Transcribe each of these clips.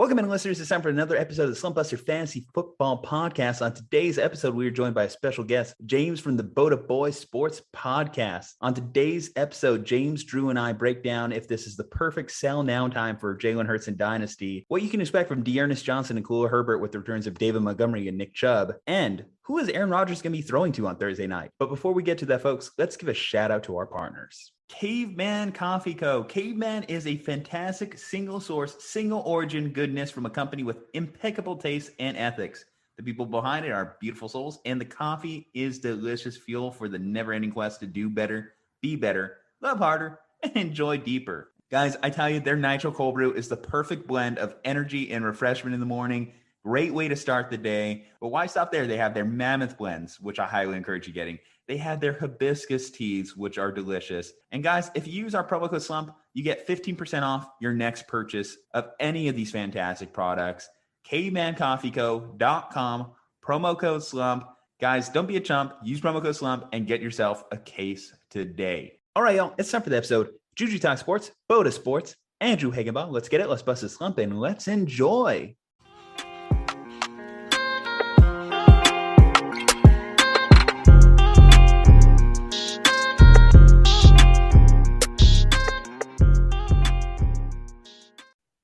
Welcome in, listeners. It's time for another episode of the Slumpbuster Fantasy Football Podcast. On today's episode, we are joined by a special guest, James from the Bota Sports Podcast. On today's episode, James, Drew, and I break down if this is the perfect sell now time for Jalen Hurts and dynasty, what you can expect from Johson and Khalil Herbert with the returns of David Montgomery and Nick Chubb, and who is Aaron Rodgers going to be throwing to on Thursday night. But before we get to that, folks, let's give a shout out to our partners. Caveman Coffee Co. Caveman is a fantastic single source, single origin goodness from a company with impeccable taste and ethics. The people behind it are beautiful souls, and the coffee is delicious fuel for the never-ending quest to do better, be better, love harder, and enjoy deeper. Guys, I tell you, their Nitro Cold Brew is the perfect blend of energy and refreshment in the morning. Great way to start the day. But why stop there? They have their Mammoth blends, which I highly encourage you getting. They have their hibiscus teas, which are delicious. And guys, if you use our promo code SLUMP, you get 15% off your next purchase of any of these fantastic products. cavemancoffeeco.com, promo code SLUMP. Guys, don't be a chump. Use promo code SLUMP and get yourself a case today. All right, y'all. It's time for the episode. Juju Talk Sports, Bota Sports, Andrew Hagenbaugh. Let's get it. Let's bust a slump and let's enjoy.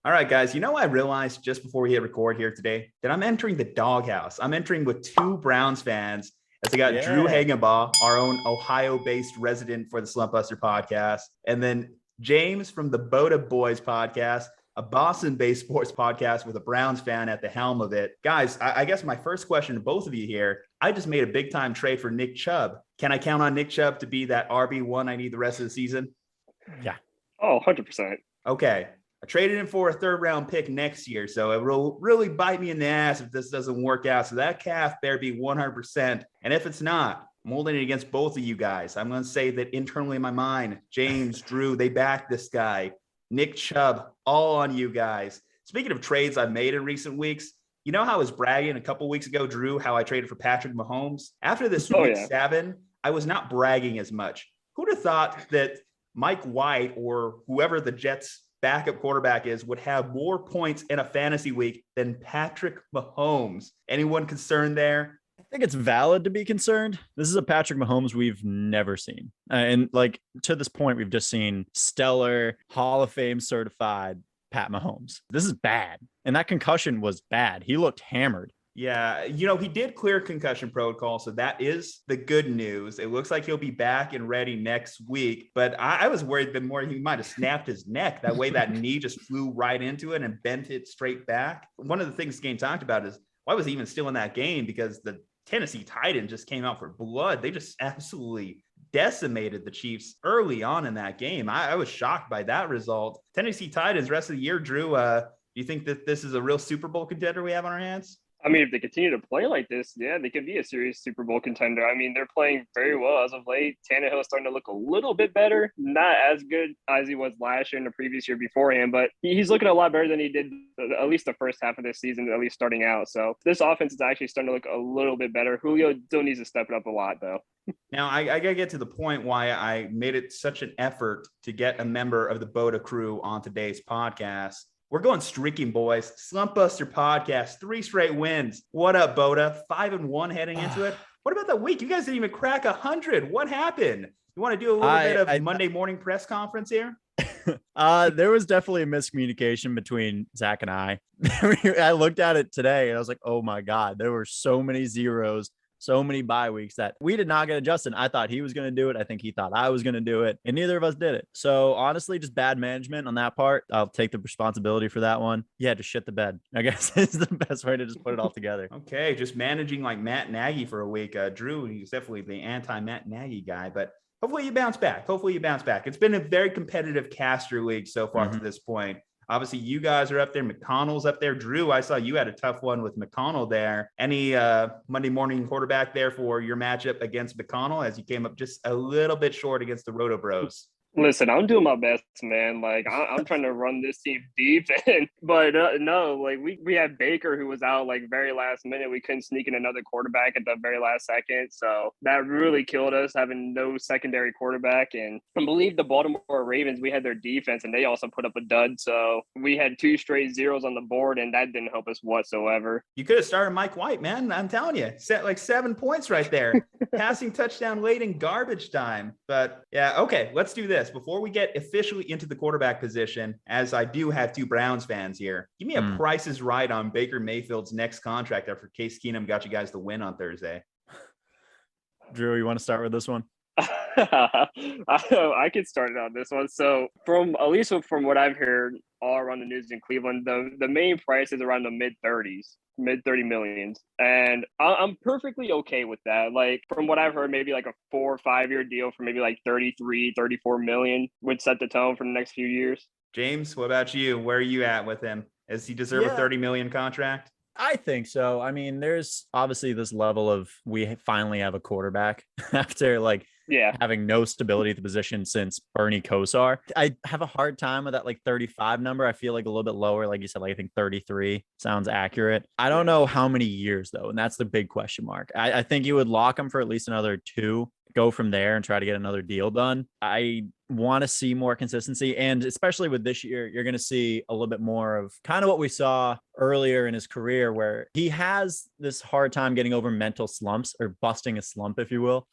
All right, guys, you know, I realized just before we hit record here today that I'm entering the doghouse. I'm entering with two Browns fans as I got Drew Hagenbaugh, our own Ohio-based resident for the Slumpbuster podcast, and then James from the Bota Boys podcast, a Boston-based sports podcast with a Browns fan at the helm of it. Guys, I guess my first question to both of you here, I just made a big-time trade for Nick Chubb. Can I count on Nick Chubb to be that RB1 I need the rest of the season? Yeah. Oh, 100%. Okay. I traded him for a third-round pick next year, so it will really bite me in the ass if this doesn't work out. So that calf better be 100%. And if it's not, I'm holding it against both of you guys. I'm going to say that internally in my mind, James, Drew, they backed this guy. Nick Chubb, all on you guys. Speaking of trades I've made in recent weeks, you know how I was bragging a couple weeks ago, Drew, how I traded for Patrick Mahomes? After this week 7, I was not bragging as much. Who'd have thought that Mike White or whoever the Jets backup quarterback is would have more points in a fantasy week than Patrick Mahomes? Anyone concerned there? I think it's valid to be concerned. This is a Patrick Mahomes we've never seen. And like to this point, we've just seen stellar Hall of Fame certified Pat Mahomes. This is bad. And that concussion was bad. He looked hammered. Yeah, you know, he did clear concussion protocol, so that is the good news. It looks like he'll be back and ready next week, but I was worried that more he might have snapped his neck. That way that knee just flew right into it and bent it straight back. One of the things the game talked about is why was he even still in that game? Because the Tennessee Titans just came out for blood. They just absolutely decimated the Chiefs early on in that game. I was shocked by that result. Tennessee Titans, rest of the year, Drew, do you think that this is a real Super Bowl contender we have on our hands? I mean, if they continue to play like this, yeah, they could be a serious Super Bowl contender. I mean, they're playing very well as of late. Tannehill is starting to look a little bit better. Not as good as he was last year and the previous year beforehand, but he's looking a lot better than he did at least the first half of this season, at least starting out. So this offense is actually starting to look a little bit better. Julio still needs to step it up a lot, though. Now, I got to get to the point why I made it such an effort to get a member of the Bota crew on today's podcast. We're going streaking, boys. Slumpbuster podcast, 3 straight wins. What up, Bota? 5-1 heading into it. What about that week? You guys didn't even crack 100. What happened? You want to do a little bit of Monday morning press conference here? There was definitely a miscommunication between Zach and I. I looked at it today and I was like, oh my God, there were so many zeros, so many bye weeks that we did not get Justin. I thought he was going to do it. I think he thought I was going to do it, and neither of us did it. So honestly, just bad management on that part. I'll take the responsibility for that one. Yeah, just shit the bed, I guess is the best way to just put it all together. Okay, just managing like Matt Nagy for a week. Drew, he's definitely the anti-Matt Nagy guy, but hopefully you bounce back. It's been a very competitive caster league so far to this point. Obviously, you guys are up there. McConnell's up there. Drew, I saw you had a tough one with McConnell there. Any Monday morning quarterback there for your matchup against McConnell as you came up just a little bit short against the Roto Bros? Listen, I'm doing my best, man. Like I'm trying to run this team deep, but no, like we had Baker who was out like very last minute. We couldn't sneak in another quarterback at the very last second, so that really killed us having no secondary quarterback. And I believe the Baltimore Ravens, we had their defense, and they also put up a dud. So we had 2 straight zeros on the board, and that didn't help us whatsoever. You could have started Mike White, man. I'm telling you, set like 7 points right there. Passing touchdown late in garbage time. But yeah, okay, let's do this. Before we get officially into the quarterback position, as I do have 2 Browns fans here, give me a Price is Right on Baker Mayfield's next contract after Case Keenum got you guys the win on Thursday. Drew, you want to start with this one? I could start it on this one. So from what I've heard all around the news in Cleveland, the main price is around the mid 30 millions. And I'm perfectly okay with that. Like from what I've heard, maybe like a 4 or 5 year deal for maybe like 33, 34 million would set the tone for the next few years. James, what about you? Where are you at with him? Does he deserve a 30 million contract? I think so. I mean, there's obviously this level of we finally have a quarterback after having no stability at the position since Bernie Kosar. I have a hard time with that 35 number. I feel like a little bit lower. Like you said, I think 33 sounds accurate. I don't know how many years though. And that's the big question mark. I think you would lock him for at least another 2, go from there and try to get another deal done. I want to see more consistency. And especially with this year, you're going to see a little bit more of kind of what we saw earlier in his career, where he has this hard time getting over mental slumps or busting a slump, if you will.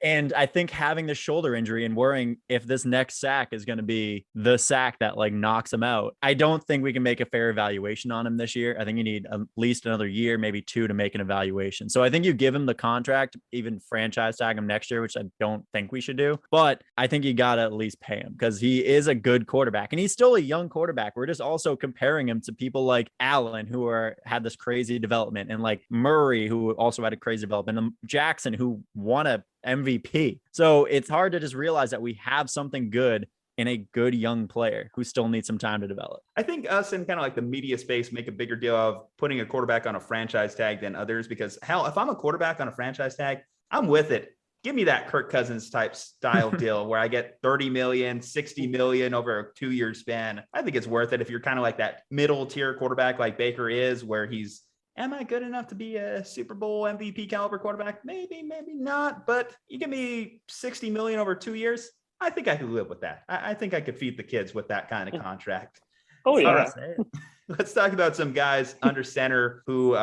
And I think having the shoulder injury and worrying if this next sack is going to be the sack that knocks him out, I don't think we can make a fair evaluation on him this year. I think you need at least another year, maybe 2, to make an evaluation. So I think you give him the contract, even franchise tag him next year, which I don't think we should do, but I think you got to at least pay him because he is a good quarterback and he's still a young quarterback. We're just also comparing him to people like Allen who had this crazy development, and like Murray who also had a crazy development, and Jackson who won a MVP. So it's hard to just realize that we have something good in a good young player who still needs some time to develop. I think us in kind of like the media space make a bigger deal of putting a quarterback on a franchise tag than others, because hell, if I'm a quarterback on a franchise tag, I'm with it. Give me that Kirk Cousins type style deal where I get 30 million, 60 million over a 2-year span. I think it's worth it if you're kind of like that middle tier quarterback like Baker is, where he's, am I good enough to be a Super Bowl MVP caliber quarterback? Maybe, maybe not. But you give me 60 million over 2 years, I think I could live with that. I think I could feed the kids with that kind of contract. Oh, yeah. Let's talk about some guys under center who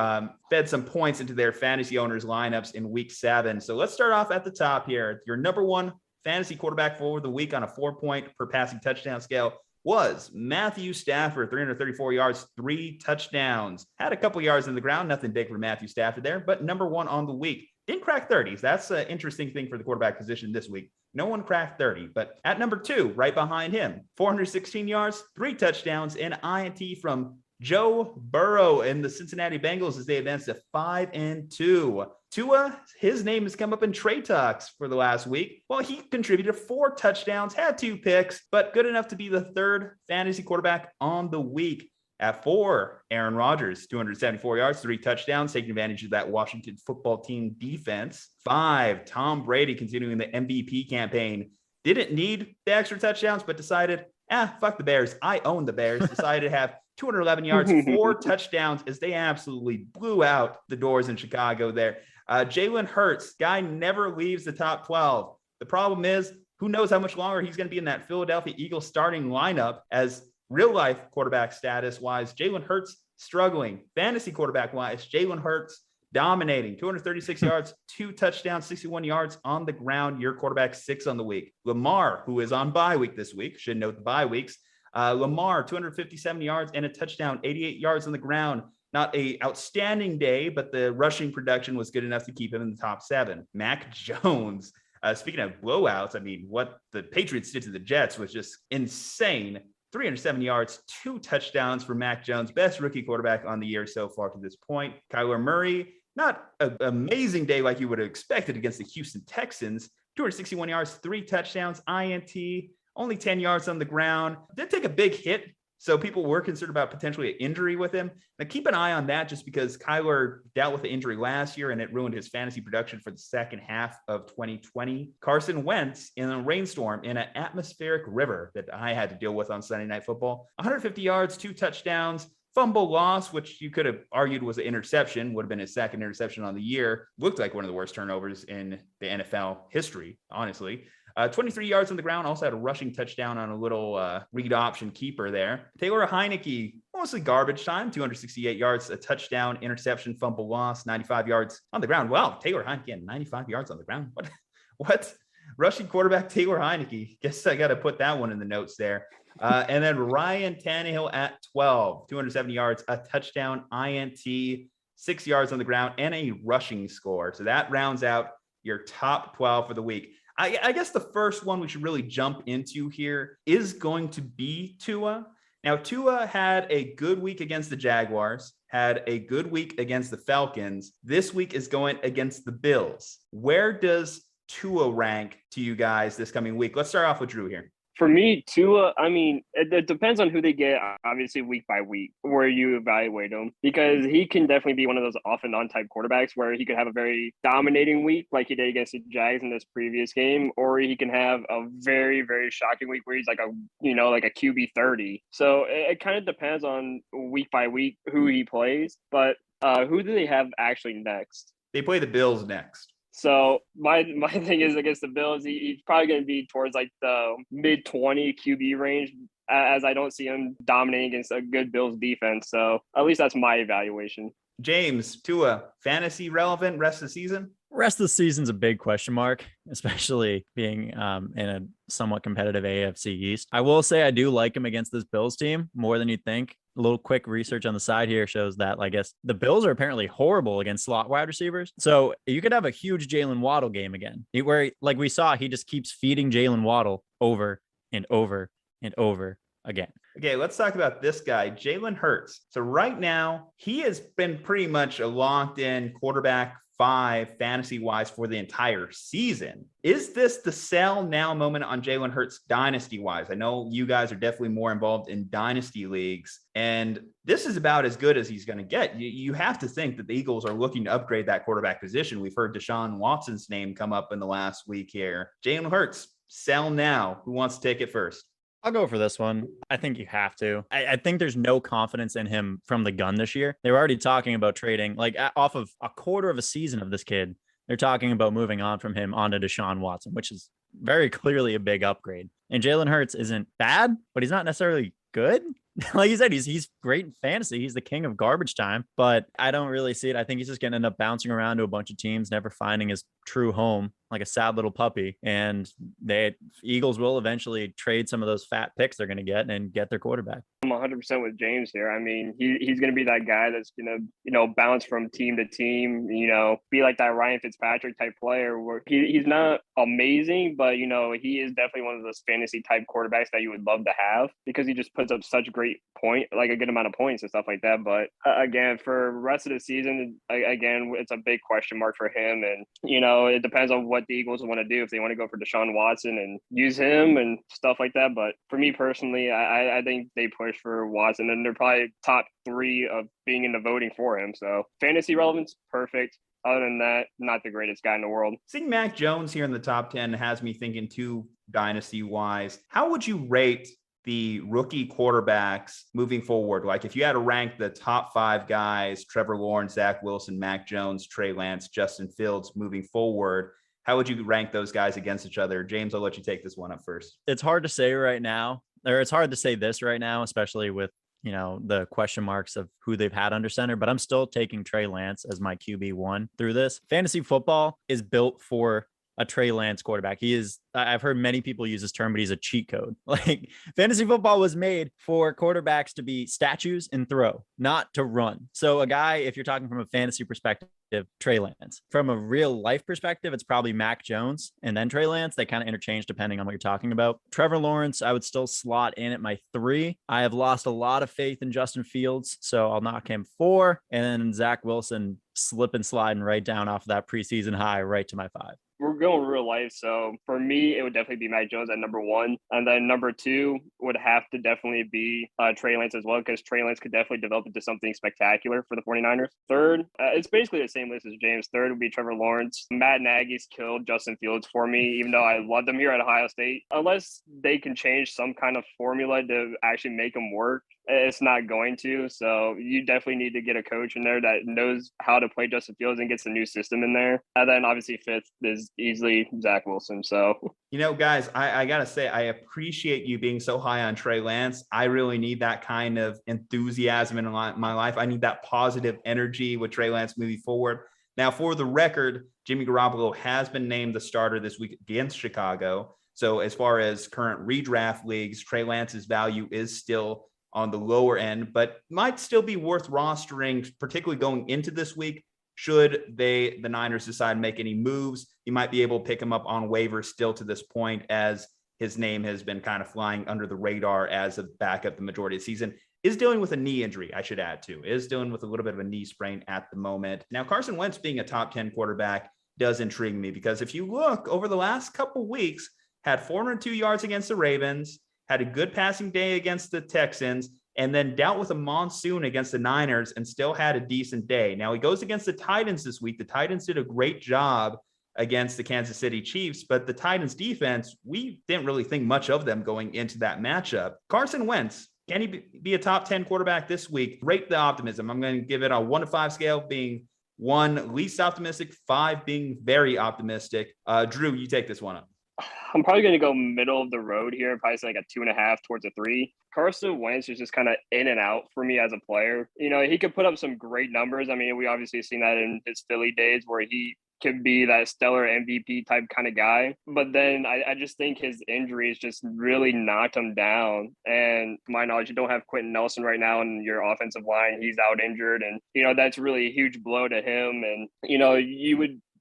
fed some points into their fantasy owners' lineups in week 7. So let's start off at the top here. Your number 1 fantasy quarterback for the week on a 4-point per passing touchdown scale was Matthew Stafford, 334 yards, 3 touchdowns. Had a couple yards in the ground, nothing big for Matthew Stafford there, but number 1 on the week. Didn't crack 30s. That's an interesting thing for the quarterback position this week. No one cracked 30, but at number 2, right behind him, 416 yards, 3 touchdowns, and INT from Joe Burrow and the Cincinnati Bengals as they advance to 5-2. Tua, his name has come up in trade talks for the last week. Well, he contributed 4 touchdowns, had 2 picks, but good enough to be the 3rd fantasy quarterback on the week. At 4, Aaron Rodgers, 274 yards, 3 touchdowns, taking advantage of that Washington football team defense. 5, Tom Brady continuing the MVP campaign. Didn't need the extra touchdowns, but decided, fuck the Bears. I own the Bears. Decided to have 211 yards, 4 touchdowns as they absolutely blew out the doors in Chicago there. Jalen Hurts, guy never leaves the top 12. The problem is, who knows how much longer he's going to be in that Philadelphia Eagles starting lineup, as real life quarterback status wise, Jalen Hurts struggling. Fantasy quarterback wise, Jalen Hurts dominating. 236 yards, 2 touchdowns, 61 yards on the ground. Your quarterback 6 on the week. Lamar, who is on bye week this week, should note the bye weeks. Lamar, 257 yards and a touchdown, 88 yards on the ground. Not a outstanding day, but the rushing production was good enough to keep him in the top 7. Mac Jones, speaking of blowouts, I mean, what the Patriots did to the Jets was just insane. 307 yards, 2 touchdowns for Mac Jones, best rookie quarterback on the year so far to this point. Kyler Murray, not an amazing day like you would have expected against the Houston Texans. 261 yards, 3 touchdowns, INT, only 10 yards on the ground. Did take a big hit So people were concerned about potentially an injury with him. Now keep an eye on that just because Kyler dealt with the injury last year and it ruined his fantasy production for the second half of 2020. Carson Wentz in a rainstorm in an atmospheric river that I had to deal with on Sunday Night Football. 150 yards, 2 touchdowns. Fumble loss, which you could have argued was an interception, would have been his second interception on the year. Looked like one of the worst turnovers in the NFL history, honestly. 23 yards on the ground, also had a rushing touchdown on a little read option keeper there. Taylor Heineke, mostly garbage time, 268 yards, a touchdown, interception, fumble loss, 95 yards on the ground. Wow, Taylor Heineke, 95 yards on the ground. What? Rushing quarterback Taylor Heineke. Guess I got to put that one in the notes there. And then Ryan Tannehill at 12, 270 yards, a touchdown, INT, 6 yards on the ground, and a rushing score. So that rounds out your top 12 for the week. I guess the first one we should really jump into here is going to be Tua. Now, Tua had a good week against the Jaguars, had a good week against the Falcons. This week is going against the Bills. Where does Tua rank to you guys this coming week? Let's start off with Drew here. For me, Tua, I mean, it depends on who they get, obviously, week by week, where you evaluate him, because he can definitely be one of those off and on type quarterbacks where he could have a very dominating week like he did against the Jags in this previous game, or he can have a very, very shocking week where he's like a QB 30. So it kind of depends on week by week who he plays, but who do they have actually next? They play the Bills next. So my thing is against the Bills, he's probably going to be towards like the mid-20 QB range, as I don't see him dominating against a good Bills defense. So at least that's my evaluation. James, Tua, fantasy relevant rest of the season? Rest of the season's a big question mark, especially being in a somewhat competitive AFC East. I will say I do like him against this Bills team more than you'd think. A little quick research on the side here shows that, I guess, the Bills are apparently horrible against slot wide receivers. So you could have a huge Jalen Waddle game again, where, like we saw, he just keeps feeding Jalen Waddle over and over and over again. Okay, let's talk about this guy, Jalen Hurts. So right now, he has been pretty much a locked-in quarterback 5 fantasy-wise for the entire season. Is this the sell now moment on Jalen Hurts dynasty-wise? I know you guys are definitely more involved in dynasty leagues, and this is about as good as he's going to get. You have to think that the Eagles are looking to upgrade that quarterback position. We've heard Deshaun Watson's name come up in the last week here. Jalen Hurts, sell now. Who wants to take it first? I'll go for this one. I think you have to. I think there's no confidence in him from the gun this year. They were already talking about trading, like off of a quarter of a season of this kid. They're talking about moving on from him onto Deshaun Watson, which is very clearly a big upgrade. And Jalen Hurts isn't bad, but he's not necessarily good. Like you said, he's great in fantasy. He's the king of garbage time, but I don't really see it. I think he's just going to end up bouncing around to a bunch of teams, never finding his true home, like a sad little puppy. And Eagles will eventually trade some of those fat picks they're going to get and get their quarterback. I'm 100% with James here. I mean, he's going to be that guy that's going to, bounce from team to team, be like that Ryan Fitzpatrick type player where he's not amazing, but, he is definitely one of those fantasy type quarterbacks that you would love to have because he just puts up such great point, like a good amount of points and stuff like that. But again, for the rest of the season, again, it's a big question mark for him. And, it depends on what the Eagles want to do, if they want to go for Deshaun Watson and use him and stuff like that. But for me personally, I think they push for Watson, and they're probably top 3 of being in the voting for him. So fantasy relevance, perfect. Other than that, not the greatest guy in the world. Seeing Mac Jones here in the top 10 has me thinking too, dynasty-wise. How would you rate the rookie quarterbacks moving forward? Like if you had to rank the top 5 guys, Trevor Lawrence, Zach Wilson, Mac Jones, Trey Lance, Justin Fields moving forward, how would you rank those guys against each other? James, I'll let you take this one up first. It's hard to say right now, or it's hard to say this right now, especially with, the question marks of who they've had under center, but I'm still taking Trey Lance as my QB1 through this. Fantasy football is built for a Trey Lance quarterback. I've heard many people use this term, but he's a cheat code. Like fantasy football was made for quarterbacks to be statues and throw, not to run. So a guy, if you're talking from a fantasy perspective, Trey Lance. From a real life perspective, it's probably Mac Jones and then Trey Lance. They kind of interchange depending on what you're talking about. Trevor Lawrence, I would still slot in at my 3. I have lost a lot of faith in Justin Fields, so I'll knock him 4. And then Zach Wilson slip and sliding right down off of that preseason high right to my 5. We're going real life. So for me, me, it would definitely be Mac Jones at number 1. And then number 2 would have to definitely be Trey Lance as well, because Trey Lance could definitely develop into something spectacular for the 49ers. Third, it's basically the same list as James. Third would be Trevor Lawrence. Matt Nagy's killed Justin Fields for me, even though I love them here at Ohio State. Unless they can change some kind of formula to actually make them work, it's not going to. So you definitely need to get a coach in there that knows how to play Justin Fields and gets a new system in there. And then obviously fifth is easily Zach Wilson. So, guys, I got to say, I appreciate you being so high on Trey Lance. I really need that kind of enthusiasm in my life. I need that positive energy with Trey Lance moving forward. Now, for the record, Jimmy Garoppolo has been named the starter this week against Chicago. So as far as current redraft leagues, Trey Lance's value is still on the lower end, but might still be worth rostering, particularly going into this week. Should the Niners decide to make any moves, you might be able to pick him up on waivers still to this point, as his name has been kind of flying under the radar as a backup the majority of the season. Is dealing with a knee injury, I should add too. Is dealing with a little bit of a knee sprain at the moment. Now, Carson Wentz being a top 10 quarterback does intrigue me, because if you look over the last couple weeks, had 402 yards against the Ravens, had a good passing day against the Texans, and then dealt with a monsoon against the Niners and still had a decent day. Now he goes against the Titans this week. The Titans did a great job against the Kansas City Chiefs, but the Titans defense, we didn't really think much of them going into that matchup. Carson Wentz, can he be a top 10 quarterback this week? Rate the optimism. I'm going to give it a 1 to 5 scale, being 1 least optimistic, 5 being very optimistic. Drew, you take this one up. I'm probably going to go middle of the road here, probably say like a 2.5 towards a 3. Carson Wentz is just kind of in and out for me as a player. He could put up some great numbers. I mean, we obviously seen that in his Philly days where he could be that stellar MVP type kind of guy. But then I just think his injuries just really knocked him down. And to my knowledge, you don't have Quentin Nelson right now in your offensive line. He's out injured. And, that's really a huge blow to him. And,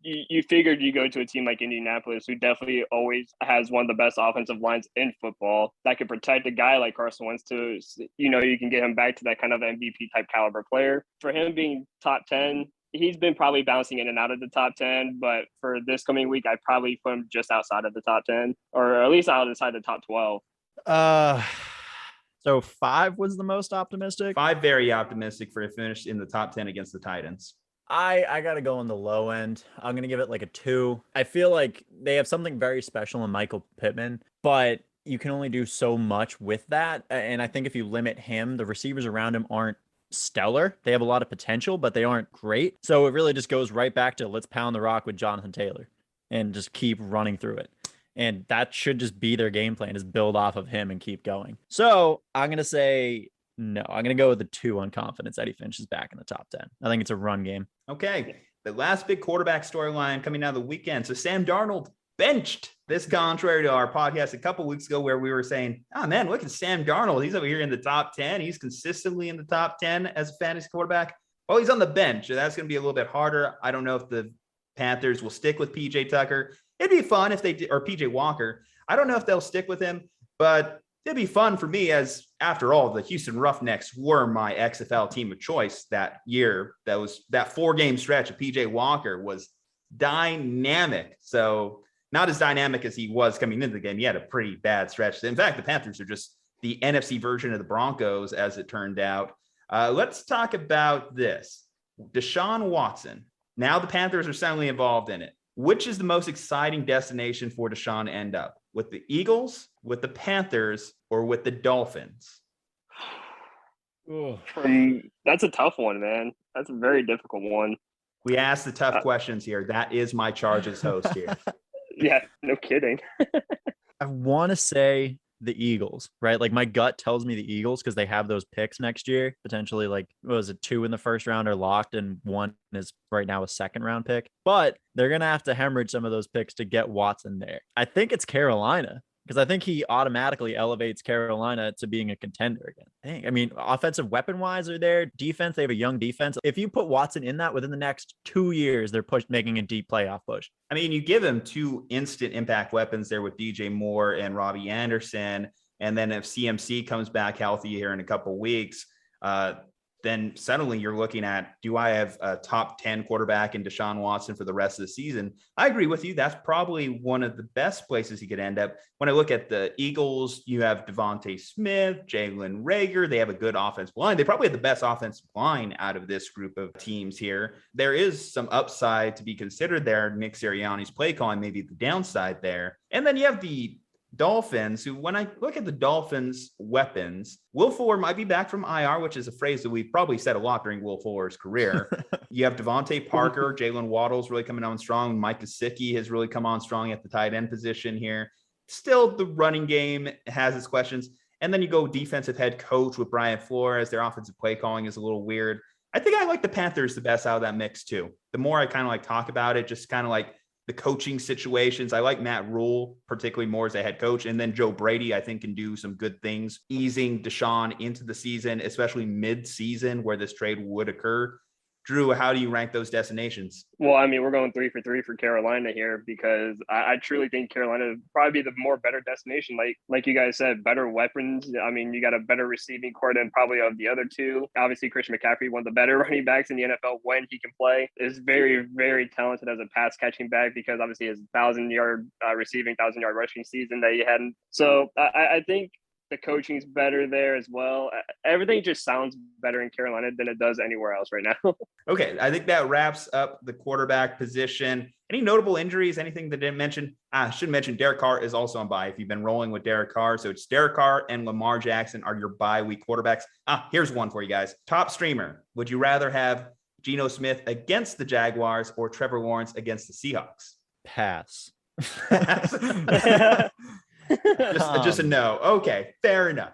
you figured you go to a team like Indianapolis, who definitely always has one of the best offensive lines in football, that could protect a guy like Carson Wentz to, you can get him back to that kind of MVP type caliber player. For him being top 10, he's been probably bouncing in and out of the top 10, but for this coming week, I'd probably put him just outside of the top 10, or at least outside the top 12. So 5 was the most optimistic? 5 very optimistic for a finish in the top 10 against the Titans. I got to go on the low end. I'm going to give it like a 2. I feel like they have something very special in Michael Pittman, but you can only do so much with that. And I think if you limit him, the receivers around him aren't stellar. They have a lot of potential, but they aren't great. So it really just goes right back to let's pound the rock with Jonathan Taylor and just keep running through it. And that should just be their game plan, is build off of him and keep going. So I'm going to say no. I'm going to go with the 2 on confidence that he finishes back in the top 10. I think it's a run game. Okay. The last big quarterback storyline coming out of the weekend. So Sam Darnold benched. This contrary to our podcast a couple weeks ago, where we were saying, oh man, look at Sam Darnold. He's over here in the top 10. He's consistently in the top 10 as a fantasy quarterback. Well, he's on the bench. So that's going to be a little bit harder. I don't know if the Panthers will stick with PJ Tucker. It'd be fun if they did, or PJ Walker. I don't know if they'll stick with him, but it'd be fun for me, as after all, the Houston Roughnecks were my XFL team of choice that year. That 4-game stretch of PJ Walker was dynamic. So not as dynamic as he was coming into the game. He had a pretty bad stretch. In fact, the Panthers are just the NFC version of the Broncos, as it turned out. Let's talk about this. Deshaun Watson. Now the Panthers are suddenly involved in it. Which is the most exciting destination for Deshaun to end up? With the Eagles, with the Panthers, or with the Dolphins? That's a tough one, man. That's a very difficult one. We ask the tough questions here. That is my charge as host here. Yeah, no kidding. I want to say the Eagles, right? Like my gut tells me the Eagles, because they have those picks next year, potentially. Like, what was it, 2 in the first round are locked and 1 is right now a second round pick, but they're going to have to hemorrhage some of those picks to get Watson there. I think it's Carolina, because I think he automatically elevates Carolina to being a contender again. I mean, offensive weapon wise are there. Defense, they have a young defense. If you put Watson in that, within the next 2 years, they're making a deep playoff push. I mean, you give him 2 instant impact weapons there with DJ Moore and Robbie Anderson. And then if CMC comes back healthy here in a couple weeks, then suddenly you're looking at, do I have a top 10 quarterback in Deshaun Watson for the rest of the season? I agree with you. That's probably one of the best places he could end up. When I look at the Eagles, you have Davante Smith, Jalen Reagor. They have a good offensive line. They probably have the best offensive line out of this group of teams here. There is some upside to be considered there. Nick Sirianni's play calling, maybe the downside there. And then you have the Dolphins, who, when I look at the Dolphins' weapons, Will Fuller might be back from IR, which is a phrase that we've probably said a lot during Will Fuller's career. You have Devontae Parker, Jalen Waddle's really coming on strong. Mike Gesicki has really come on strong at the tight end position here. Still, the running game has its questions. And then you go defensive head coach with Brian Flores. Their offensive play calling is a little weird. I think I like the Panthers the best out of that mix too. The more I kind of like talk about it, just kind of like the coaching situations. I like Matt Rule, particularly more as a head coach. And then Joe Brady, I think, can do some good things, easing Deshaun into the season, especially mid-season where this trade would occur. Drew, how do you rank those destinations? Well, I mean, we're going 3 for 3 for Carolina here because I truly think Carolina would probably be the more better destination. Like you guys said, better weapons. I mean, you got a better receiving core than probably of the other two. Obviously, Christian McCaffrey, one of the better running backs in the NFL when he can play, is very, very talented as a pass catching back because obviously his 1,000-yard receiving, 1,000-yard rushing season that he had. So I think the coaching's better there as well. Everything just sounds better in Carolina than it does anywhere else right now. Okay, I think that wraps up the quarterback position. Any notable injuries? Anything that didn't mention? I should mention Derek Carr is also on bye if you've been rolling with Derek Carr. So it's Derek Carr and Lamar Jackson are your bye week quarterbacks. Here's one for you guys. Top streamer. Would you rather have Geno Smith against the Jaguars or Trevor Lawrence against the Seahawks? Pass. just a no. Okay, fair enough.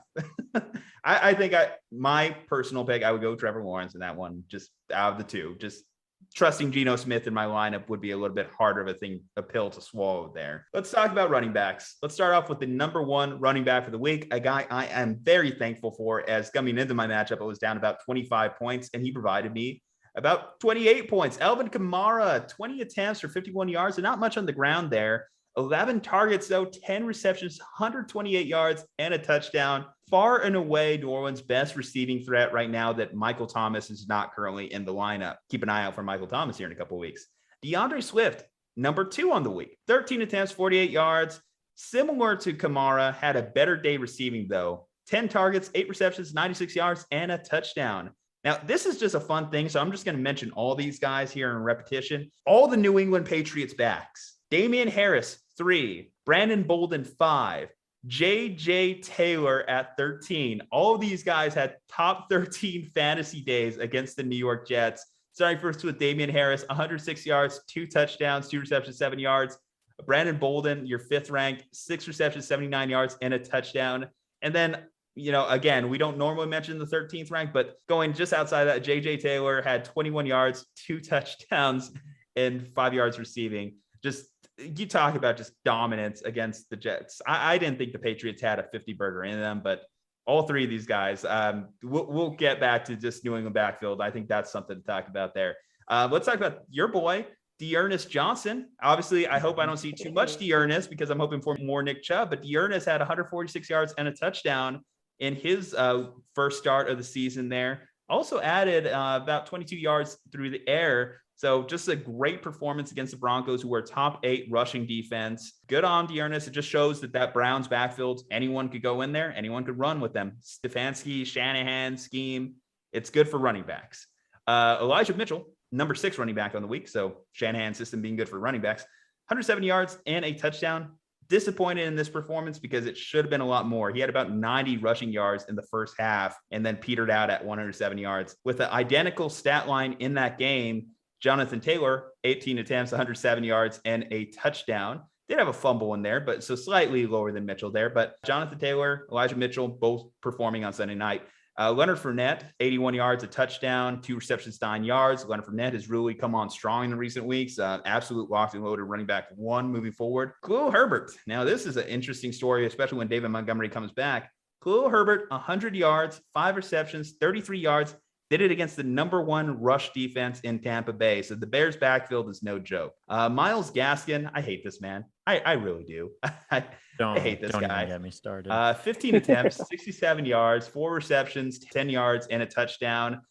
I think my personal pick, I would go Trevor Lawrence in that one, just out of the two. Just trusting Geno Smith in my lineup would be a little bit harder of a pill to swallow there. Let's talk about running backs. Let's start off with the number one running back for the week, a guy I am very thankful for, as coming into my matchup, I was down about 25 points, and he provided me about 28 points. Alvin Kamara, 20 attempts for 51 yards, and not much on the ground there. 11 targets, though, 10 receptions, 128 yards, and a touchdown. Far and away, New Orleans' best receiving threat right now that Michael Thomas is not currently in the lineup. Keep an eye out for Michael Thomas here in a couple of weeks. DeAndre Swift, number 2 on the week. 13 attempts, 48 yards. Similar to Kamara, had a better day receiving, though. 10 targets, 8 receptions, 96 yards, and a touchdown. Now, this is just a fun thing, so I'm just going to mention all these guys here in repetition. All the New England Patriots backs. Damian Harris, 3. Brandon Bolden, 5. J.J. Taylor at 13. All of these guys had top 13 fantasy days against the New York Jets. Starting first with Damian Harris, 106 yards, 2 touchdowns, 2 receptions, 7 yards. Brandon Bolden, your 5th ranked, 6 receptions, 79 yards, and a touchdown. And then, again, we don't normally mention the 13th rank, but going just outside that, J.J. Taylor had 21 yards, 2 touchdowns, and 5 yards receiving. Just, you talk about just dominance against the Jets. I didn't think the Patriots had a 50 burger in them, but all 3 of these guys, we'll get back to just New England backfield. I think that's something to talk about there. Let's talk about your boy, D'Ernest Johnson. Obviously, I hope I don't see too much D'Ernest because I'm hoping for more Nick Chubb, but D'Ernest had 146 yards and a touchdown in his first start of the season there. Also added about 22 yards through the air. So just a great performance against the Broncos, who were top 8 rushing defense. Good on D'Ernest. It just shows that Browns backfield, anyone could go in there. Anyone could run with them. Stefanski, Shanahan scheme. It's good for running backs. Elijah Mitchell, number 6 running back on the week. So Shanahan's system being good for running backs. 170 yards and a touchdown. Disappointed in this performance because it should have been a lot more. He had about 90 rushing yards in the first half and then petered out at 107 yards. With an identical stat line in that game, Jonathan Taylor, 18 attempts, 107 yards, and a touchdown. Did have a fumble in there, but so slightly lower than Mitchell there. But Jonathan Taylor, Elijah Mitchell, both performing on Sunday night. Leonard Fournette, 81 yards, a touchdown, 2 receptions, 9 yards. Leonard Fournette has really come on strong in the recent weeks. Absolute locked and loaded running back 1 moving forward. Khalil Herbert. Now, this is an interesting story, especially when David Montgomery comes back. Khalil Herbert, 100 yards, 5 receptions, 33 yards. Did it against the number 1 rush defense in Tampa Bay. So the Bears backfield is no joke. Myles Gaskin, I hate this man. I really do. I hate this guy. Don't even get me started. 15 attempts, 67 yards, 4 receptions, 10 yards, and a touchdown.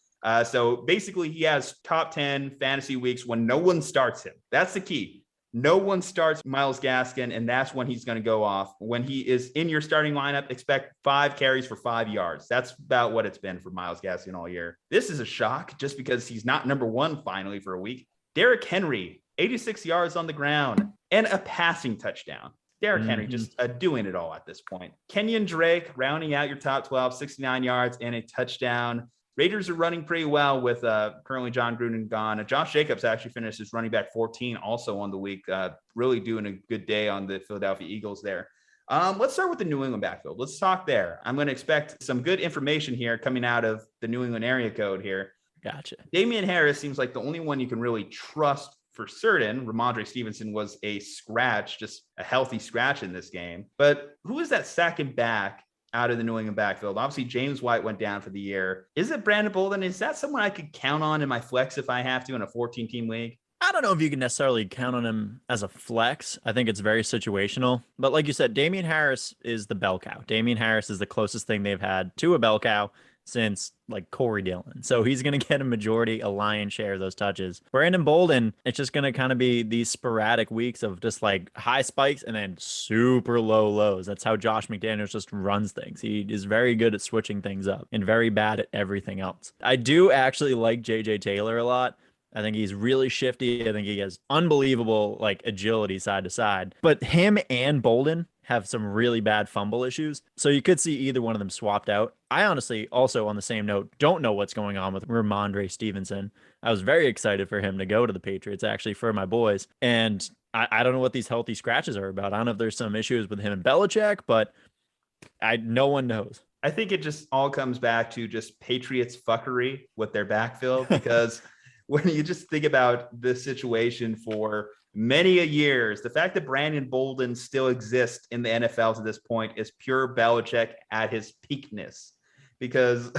So basically, he has top 10 fantasy weeks when no one starts him. That's the key. No one starts Myles Gaskin, and that's when he's going to go off. When he is in your starting lineup, expect 5 carries for 5 yards. That's about what it's been for Myles Gaskin all year. This is a shock just because he's not number one finally for a week. Derrick Henry, 86 yards on the ground and a passing touchdown. Derrick Henry just doing it all at this point. Kenyon Drake rounding out your top 12, 69 yards and a touchdown. Raiders are running pretty well with currently John Gruden gone. Josh Jacobs actually finished as running back 14 also on the week, really doing a good day on the Philadelphia Eagles there. Let's start with the New England backfield. Let's talk there. I'm going to expect some good information here coming out of the New England area code here. Gotcha. Damian Harris seems like the only one you can really trust for certain. Ramondre Stevenson was a scratch, just a healthy scratch in this game. But who is that second back out of the New England backfield? Obviously, James White went down for the year. Is it Brandon Bolden? Is that someone I could count on in my flex if I have to in a 14-team league? I don't know if you can necessarily count on him as a flex. I think it's very situational. But like you said, Damian Harris is the bell cow. Damian Harris is the closest thing they've had to a bell cow since like Corey Dillon. So he's going to get a lion's share of those touches. Brandon Bolden, it's just going to kind of be these sporadic weeks of just like high spikes and then super low lows. That's how Josh McDaniels just runs things. He is very good at switching things up and very bad at everything else. I do actually like JJ Taylor a lot. I think he's really shifty. I think he has unbelievable like agility side to side. But him and Bolden have some really bad fumble issues. So you could see either one of them swapped out. I honestly, also on the same note, don't know what's going on with Ramondre Stevenson. I was very excited for him to go to the Patriots, actually, for my boys. And I don't know what these healthy scratches are about. I don't know if there's some issues with him and Belichick, but no one knows. I think it just all comes back to just Patriots fuckery with their backfield, because when you just think about the situation for many a years, the fact that Brandon Bolden still exists in the NFL to this point is pure Belichick at his peakness. Because,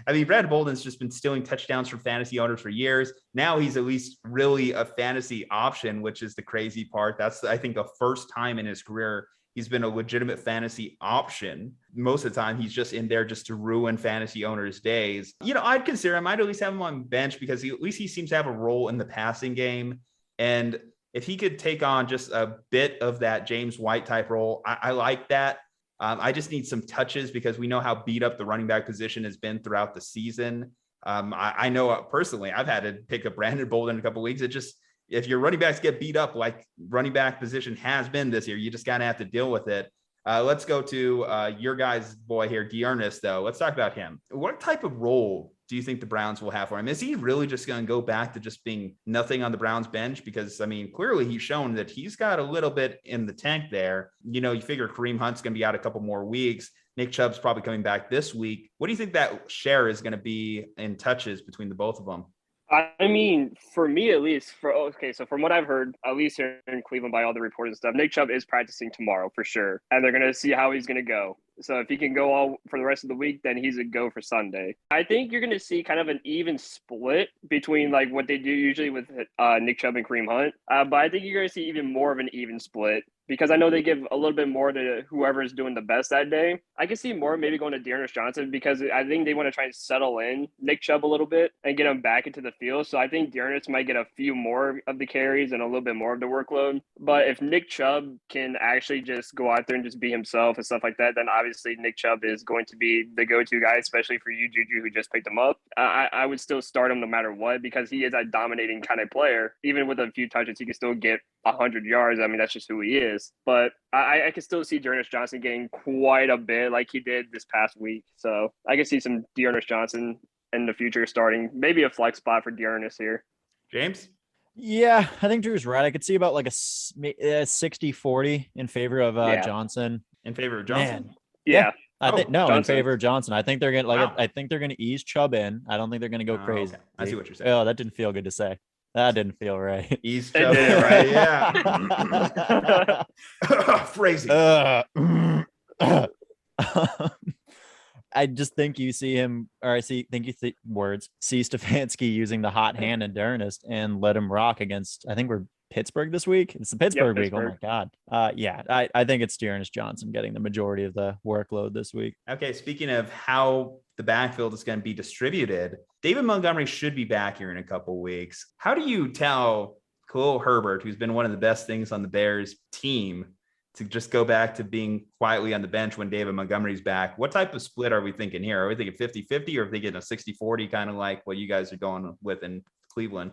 I mean, Brandon Bolden's just been stealing touchdowns from fantasy owners for years. Now he's at least really a fantasy option, which is the crazy part. That's, I think, the first time in his career he's been a legitimate fantasy option. Most of the time, he's just in there just to ruin fantasy owners' days. You know, I'd consider him. I'd at least have him on bench because at least he seems to have a role in the passing game. And if he could take on just a bit of that James White type role, I like that. I just need some touches because we know how beat up the running back position has been throughout the season. I know personally, I've had to pick up Brandon Bolden in a couple of weeks. It just, if your running backs get beat up like running back position has been this year, you just got to have to deal with it. Let's go to your guy's boy here, Dearness, though. Let's talk about him. What type of role do you think the Browns will have for him? Is he really just going to go back to just being nothing on the Browns bench? Because, I mean, clearly he's shown that he's got a little bit in the tank there. You know, you figure Kareem Hunt's going to be out a couple more weeks. Nick Chubb's probably coming back this week. What do you think that share is going to be in touches between the both of them? I mean, for me at least, so from what I've heard, at least here in Cleveland by all the reports and stuff, Nick Chubb is practicing tomorrow for sure. And they're going to see how he's going to go. So if he can go all for the rest of the week, then he's a go for Sunday. I think you're going to see kind of an even split between like what they do usually with Nick Chubb and Kareem Hunt. But I think you're going to see even more of an even split because I know they give a little bit more to whoever is doing the best that day. I can see more maybe going to Dearness Johnson because I think they want to try and settle in Nick Chubb a little bit and get him back into the field. So I think Dearness might get a few more of the carries and a little bit more of the workload. But if Nick Chubb can actually just go out there and just be himself and stuff like that, then obviously Nick Chubb is going to be the go-to guy, especially for you, Juju, who just picked him up. I would still start him no matter what because he is a dominating kind of player. Even with a few touches, he can still get 100 yards. I mean, that's just who he is. But I can still see Dearness Johnson getting quite a bit like he did this past week. So I can see some Dearness Johnson in the future starting, maybe a flex spot for Dearness here. James? Yeah, I think Drew's right. I could see about like a 60-40 in favor of Johnson. In favor of Johnson? Man. Yeah. I think Johnson. In favor of Johnson. I think they're gonna Wow. I think they're gonna ease Chubb in. I don't think they're gonna go crazy. Okay. I see what you're saying. Oh, that didn't feel good to say. That didn't feel right. Ease Chubb in, right? Yeah. Phrasing. I just think you see him, or I see Stefanski using the hot hand and Dearness and let him rock against. I think we're Pittsburgh this week? It's the Pittsburgh week. Pittsburgh. Oh my God. Yeah, I think it's Dearness Johnson getting the majority of the workload this week. Okay, speaking of how the backfield is going to be distributed, David Montgomery should be back here in a couple weeks. How do you tell Khalil Herbert, who's been one of the best things on the Bears team, to just go back to being quietly on the bench when David Montgomery's back? What type of split are we thinking here? Are we thinking 50-50 or are we thinking a 60-40, kind of like what you guys are going with in Cleveland?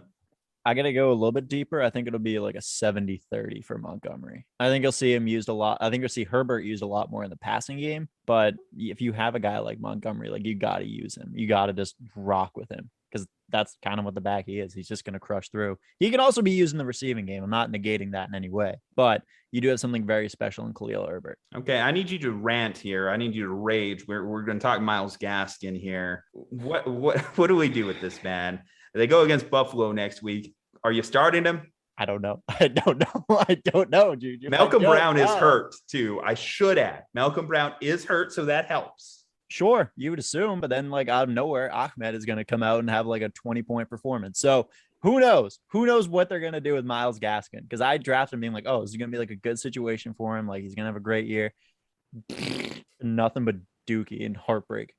I got to go a little bit deeper. I think it'll be like a 70-30 for Montgomery. I think you'll see him used a lot. I think you'll see Herbert used a lot more in the passing game. But if you have a guy like Montgomery, like you got to use him. You got to just rock with him because that's kind of what the back he is. He's just going to crush through. He can also be used in the receiving game. I'm not negating that in any way. But you do have something very special in Khalil Herbert. Okay, I need you to rant here. I need you to rage. We're going to talk Myles Gaskin here. What do we do with this man? They go against Buffalo next week. Are you starting him? I don't know. I don't know, Juju. Malcolm Brown is hurt too. I should add. Malcolm Brown is hurt, so that helps. Sure, you would assume, but then like out of nowhere, Ahmed is going to come out and have like a 20-point performance. So who knows? Who knows what they're going to do with Myles Gaskin? Because I drafted him being like, oh, this is going to be like a good situation for him. Like he's going to have a great year. Nothing but dookie and heartbreak.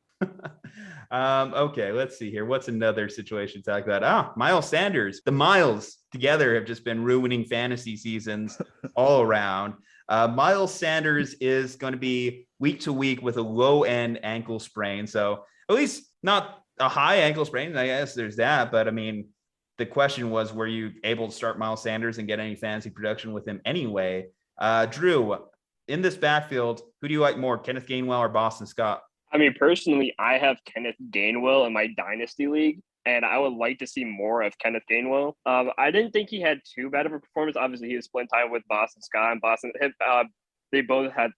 Okay, let's see here. What's another situation to talk about? Miles Sanders. The Miles together have just been ruining fantasy seasons all around. Miles Sanders is going to be week to week with a low end ankle sprain. So at least not a high ankle sprain. I guess there's that. But I mean, the question was, were you able to start Miles Sanders and get any fantasy production with him anyway? Drew, in this backfield, who do you like more, Kenneth Gainwell or Boston Scott? I mean, personally, I have Kenneth Gainwell in my dynasty league, and I would like to see more of Kenneth Gainwell. I didn't think he had too bad of a performance. Obviously, he was split time with Boston Scott and Boston. They both had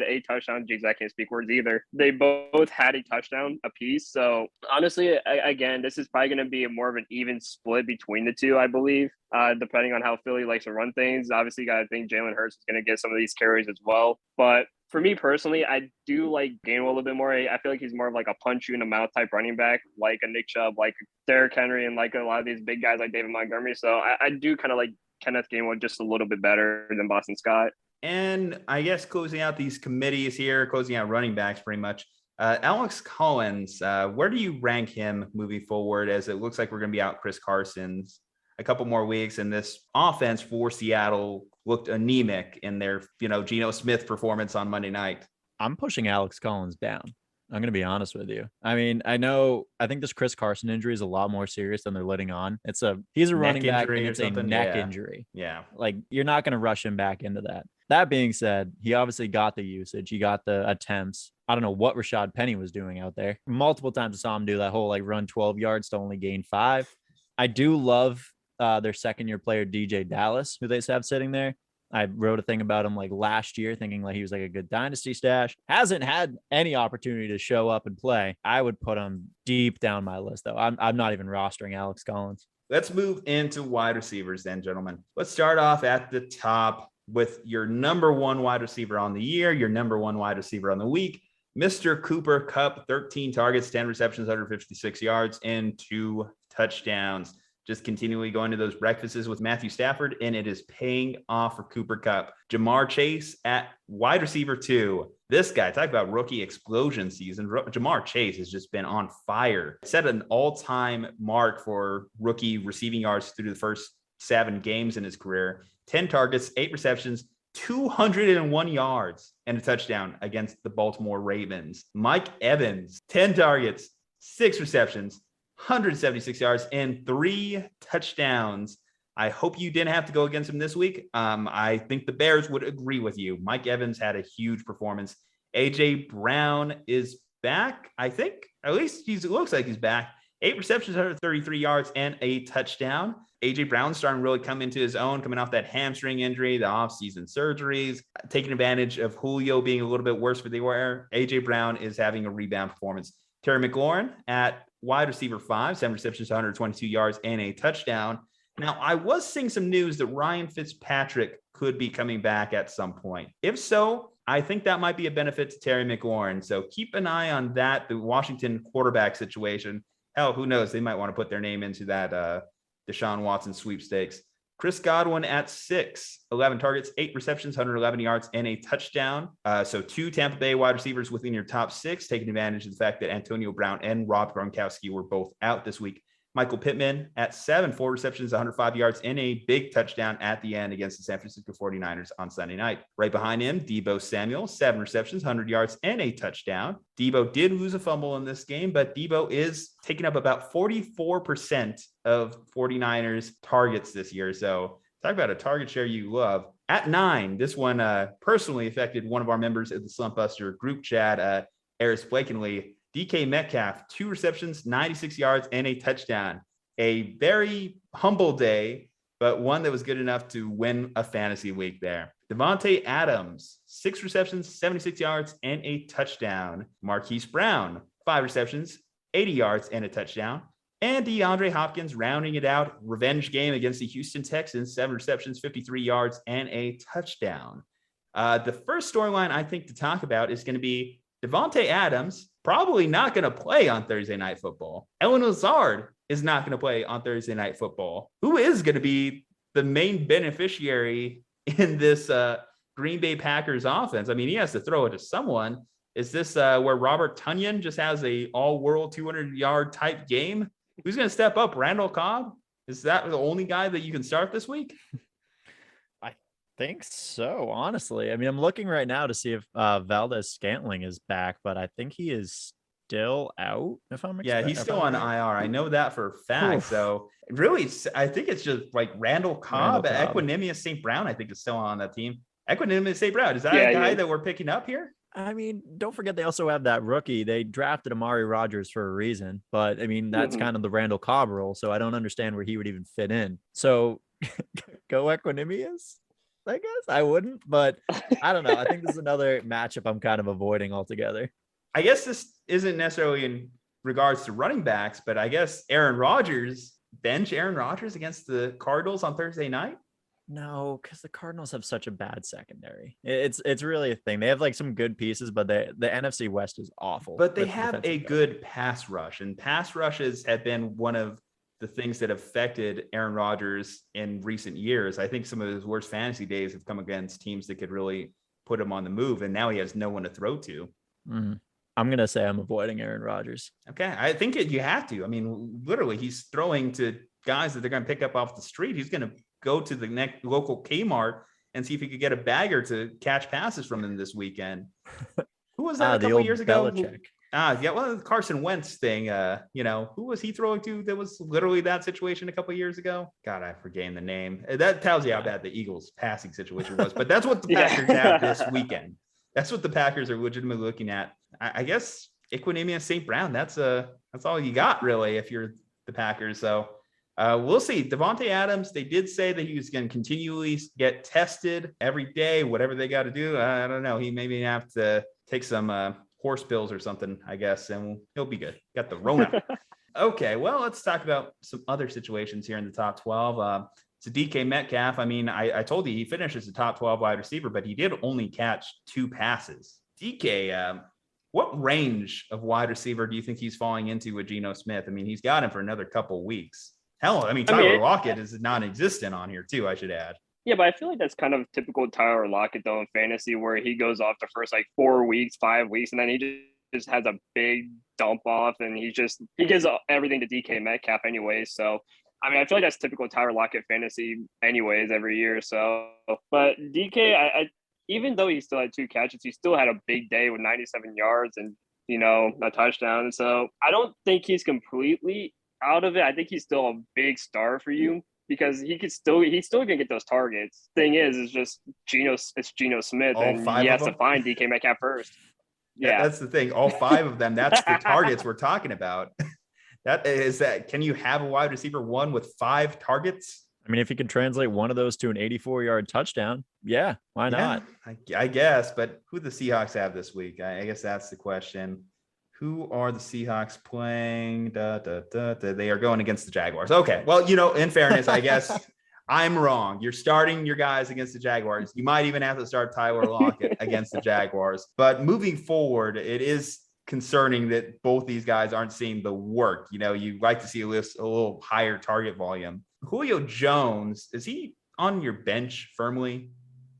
a touchdown. Jeez, I can't speak words either. They both had a touchdown apiece. So honestly, again, this is probably going to be more of an even split between the two, I believe, depending on how Philly likes to run things. Obviously, you got to think Jalen Hurts is going to get some of these carries as well. But for me personally, I do like Gainwell a little bit more. I feel like he's more of like a punch you in the mouth type running back, like a Nick Chubb, like Derrick Henry, and like a lot of these big guys like David Montgomery. So I do kind of like Kenneth Gainwell just a little bit better than Boston Scott. And I guess closing out these committees here, closing out running backs pretty much. Alex Collins, where do you rank him moving forward, as it looks like we're going to be out Chris Carson's a couple more weeks, and this offense for Seattle looked anemic in their, Geno Smith performance on Monday night? I'm pushing Alex Collins down. I'm going to be honest with you. I mean, I think this Chris Carson injury is a lot more serious than they're letting on. He's a running back and it's a neck injury. Yeah. Like you're not going to rush him back into that. That being said, he obviously got the usage. He got the attempts. I don't know what Rashad Penny was doing out there. Multiple times I saw him do that whole run 12 yards to only gain 5. I do love their second-year player, DJ Dallas, who they have sitting there. I wrote a thing about him last year, thinking he was a good dynasty stash. Hasn't had any opportunity to show up and play. I would put him deep down my list, though. I'm not even rostering Alex Collins. Let's move into wide receivers then, gentlemen. Let's start off at the top with your number one wide receiver on the year, your number one wide receiver on the week, Mr. Cooper Kupp, 13 targets, 10 receptions, 156 yards, and 2 touchdowns. Just continually going to those breakfasts with Matthew Stafford, and it is paying off for Cooper Kupp. Jamar Chase at wide receiver 2. This guy, talk about rookie explosion season. Jamar Chase has just been on fire. Set an all-time mark for rookie receiving yards through the first 7 games in his career. 10 targets, 8 receptions, 201 yards, and a touchdown against the Baltimore Ravens. Mike Evans, 10 targets, 6 receptions, 176 yards, and 3 touchdowns. I hope you didn't have to go against him this week. I think the Bears would agree with you. Mike Evans had a huge performance. AJ Brown is back, I think. At least it looks like he's back. 8 receptions, 133 yards, and a touchdown. AJ Brown's starting to really come into his own, coming off that hamstring injury, the offseason surgeries, taking advantage of Julio being a little bit worse for the wear. AJ Brown is having a rebound performance. Terry McLaurin at wide receiver 5, 7 receptions, 122 yards, and a touchdown. Now, I was seeing some news that Ryan Fitzpatrick could be coming back at some point. If so, I think that might be a benefit to Terry McLaurin. So keep an eye on that, the Washington quarterback situation. Hell, who knows? They might want to put their name into that Deshaun Watson sweepstakes. Chris Godwin at 6, 11 targets, 8 receptions, 111 yards, and a touchdown. So 2 Tampa Bay wide receivers within your top 6, taking advantage of the fact that Antonio Brown and Rob Gronkowski were both out this week. Michael Pittman at 7, 4 receptions, 105 yards, and a big touchdown at the end against the San Francisco 49ers on Sunday night. Right behind him, Deebo Samuel, 7 receptions, 100 yards, and a touchdown. Deebo did lose a fumble in this game, but Deebo is taking up about 44% of 49ers targets this year. So talk about a target share you love. At 9, this one personally affected one of our members of the Slumpbuster group chat, Eris Blakeney. DK Metcalf, 2 receptions, 96 yards, and a touchdown. A very humble day, but one that was good enough to win a fantasy week there. Davante Adams, 6 receptions, 76 yards, and a touchdown. Marquise Brown, 5 receptions, 80 yards, and a touchdown. And DeAndre Hopkins rounding it out. Revenge game against the Houston Texans, 7 receptions, 53 yards, and a touchdown. The first storyline I think to talk about is going to be Davante Adams probably not going to play on Thursday Night Football. Lazard is not going to play on Thursday Night Football. Who is going to be the main beneficiary in this Green Bay Packers offense? I mean, he has to throw it to someone. Is this where Robert Tonyan just has a all-world 200-yard type game? Who's going to step up? Randall Cobb? Is that the only guy that you can start this week? Think so, honestly. I mean, I'm looking right now to see if Valdez-Scantling is back, but I think he is still out. He's still on IR. I know that for a fact. So really, I think it's just like Randall Cobb. Equanimous St. Brown, I think, is still on that team. Equanimous St. Brown, is that a guy that we're picking up here? I mean, don't forget they also have that rookie. They drafted Amari Rodgers for a reason, but I mean, that's kind of the Randall Cobb role, so I don't understand where he would even fit in. So go Equanimous? I guess I wouldn't, but I don't know. I think this is another matchup I'm kind of avoiding altogether. I guess this isn't necessarily in regards to running backs, but I guess Aaron Rodgers against the Cardinals on Thursday night. No, because the Cardinals have such a bad secondary. It's really a thing. They have like some good pieces, but the NFC West is awful. But they have a good pass rush, and pass rushes have been one of the things that affected Aaron Rodgers in recent years. I think some of his worst fantasy days have come against teams that could really put him on the move, and now he has no one to throw to. Mm-hmm. I'm going to say I'm avoiding Aaron Rodgers. Okay. I think you have to. I mean, literally, he's throwing to guys that they're going to pick up off the street. He's going to go to the next local Kmart and see if he could get a bagger to catch passes from them this weekend. Who was that a couple years ago? The Carson Wentz thing. Who was he throwing to that was literally that situation a couple of years ago? God, I forget the name. That tells you how bad the Eagles' passing situation was. But that's what the Packers have this weekend. That's what the Packers are legitimately looking at. I guess Equanimous St. Brown. That's all you got really if you're the Packers. So we'll see. Davante Adams. They did say that he was going to continually get tested every day, whatever they got to do. I don't know. He maybe have to take some horse pills or something, I guess, and he'll be good. Got the Rona. Okay, well, let's talk about some other situations here in the top 12. So DK Metcalf, I mean, I told you he finished as a top 12 wide receiver, but he did only catch 2 passes. DK, what range of wide receiver do you think he's falling into with Geno Smith? I mean, he's got him for another couple weeks. Hell, I mean, Tyler Lockett is non-existent on here too, I should add. Yeah, but I feel like that's kind of typical Tyler Lockett, though, in fantasy, where he goes off the first, 4 weeks, 5 weeks, and then he just has a big dump off, and he gives everything to DK Metcalf anyway. So, I mean, I feel like that's typical Tyler Lockett fantasy anyways every year. So, but DK, I even though he still had 2 catches, he still had a big day with 97 yards and, a touchdown. So I don't think he's completely out of it. I think he's still a big star for you, because he's still gonna get those targets. Thing is just Geno Smith, and he has to find DK Metcalf first. Yeah, that's the thing. All 5 of them. That's the targets we're talking about. Can you have a wide receiver one with 5 targets? I mean, if you can translate one of those to an 84-yard touchdown, yeah, why not? I guess. But who the Seahawks have this week? I guess that's the question. Who are the Seahawks playing? They are going against the Jaguars. Okay. Well, in fairness, I guess I'm wrong. You're starting your guys against the Jaguars. You might even have to start Tyler Lockett against the Jaguars. But moving forward, it is concerning that both these guys aren't seeing the work. You like to see a little higher target volume. Julio Jones, is he on your bench firmly